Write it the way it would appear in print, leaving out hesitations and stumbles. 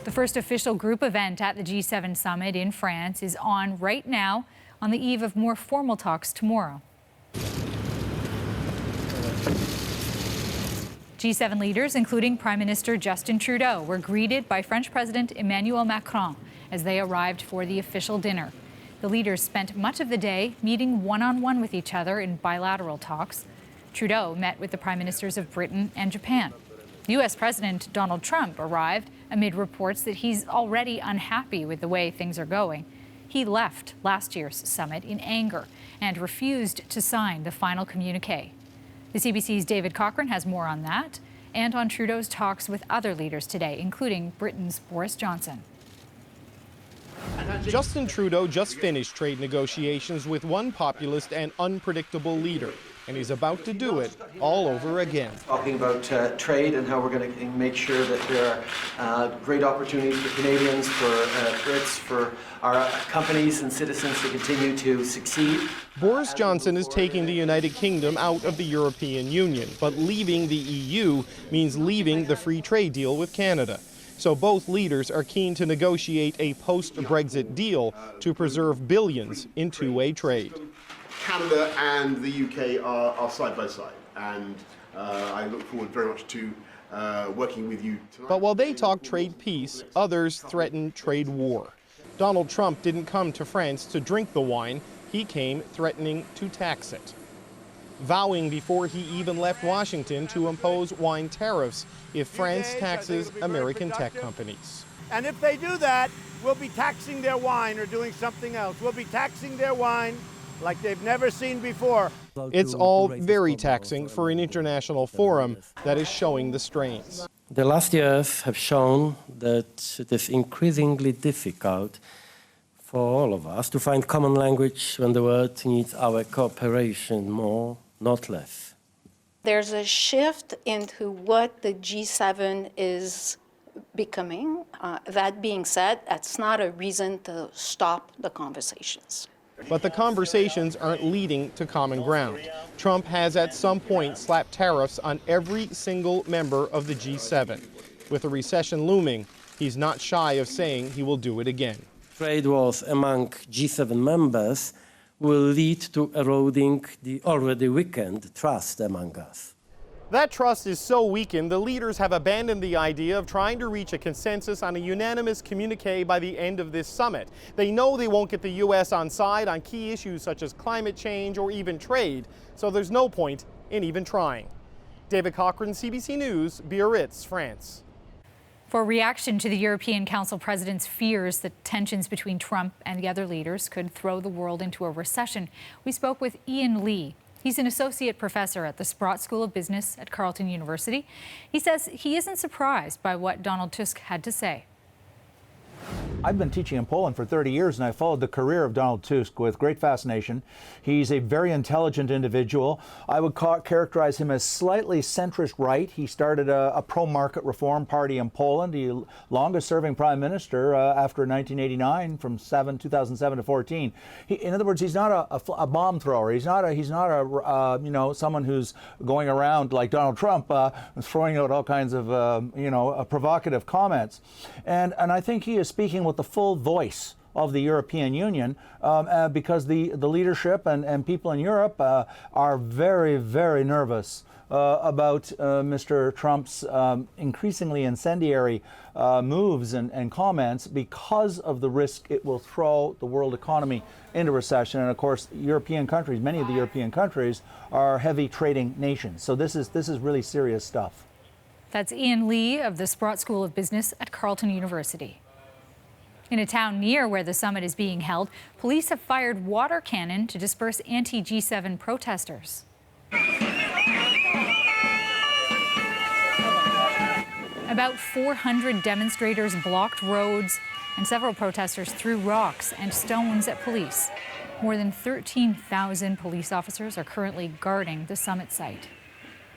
The first official group event at the G7 summit in France is on right now, on the eve of more formal talks tomorrow. G7 leaders, including Prime Minister Justin Trudeau, were greeted by French President Emmanuel Macron as they arrived for the official dinner. The leaders spent much of the day meeting one-on-one with each other in bilateral talks. Trudeau met with the prime ministers of Britain and Japan. U.S. President Donald Trump arrived amid reports that he's already unhappy with the way things are going. He left last year's summit in anger and refused to sign the final communique. The CBC's David Cochrane has more on that and on Trudeau's talks with other leaders today, including Britain's Boris Johnson. Justin Trudeau just finished trade negotiations with one populist and unpredictable leader, and he's about to do it all over again. Talking about trade and how we're going to make sure that there are great opportunities for Canadians, for Brits, for our companies and citizens to continue to succeed. Boris Johnson is taking the United Kingdom out of the European Union, but leaving the EU means leaving the free trade deal with Canada. So both leaders are keen to negotiate a post-Brexit deal to preserve billions in two-way trade. Canada and the UK are side by side, and I look forward very much to working with you tonight. But while they talk trade peace, others threaten trade war. Donald Trump didn't come to France to drink the wine. He came threatening to tax it, vowing before he even left Washington to impose wine tariffs if France taxes American tech companies. And if they do that, we'll be taxing their wine or doing something else. We'll be taxing their wine like they've never seen before. It's all very taxing for an international forum that is showing the strains. The last years have shown that it is increasingly difficult for all of us to find common language when the world needs our cooperation more, not less. There's a shift into what the G7 is becoming. That being said, that's not a reason to stop the conversations. But the conversations aren't leading to common ground. Trump has at some point slapped tariffs on every single member of the G7. With a recession looming, he's not shy of saying he will do it again. Trade wars among G7 members will lead to eroding the already weakened trust among us. That trust is so weakened, the leaders have abandoned the idea of trying to reach a consensus on a unanimous communique by the end of this summit. They know they won't get the U.S. on side on key issues such as climate change or even trade, so there's no point in even trying. David Cochrane, CBC News, Biarritz, France. For reaction to the European Council president's fears that tensions between Trump and the other leaders could throw the world into a recession, we spoke with Ian Lee. He's an associate professor at the Sprott School of Business at Carleton University. He says he isn't surprised by what Donald Tusk had to say. I've been teaching in Poland for 30 years, and I followed the career of Donald Tusk with great fascination. He's a very intelligent individual. I would characterize him as slightly centrist right. He started a pro-market reform party in Poland. He longest-serving prime minister after 1989, from 2007 to 14. In other words, he's not a bomb thrower. He's not a someone who's going around like Donald Trump, throwing out all kinds of provocative comments. And I think he is speaking with the full voice of the European Union because the leadership and people in Europe are very, very nervous about Mr. Trump's increasingly incendiary moves and comments because of the risk it will throw the world economy into recession. And of course, European countries, many of the European countries, are heavy trading nations. So this is really serious stuff. That's Ian Lee of the Sprott School of Business at Carleton University. In a town near where the summit is being held, police have fired water cannon to disperse anti-G7 protesters. About 400 demonstrators blocked roads, and several protesters threw rocks and stones at police. More than 13,000 police officers are currently guarding the summit site.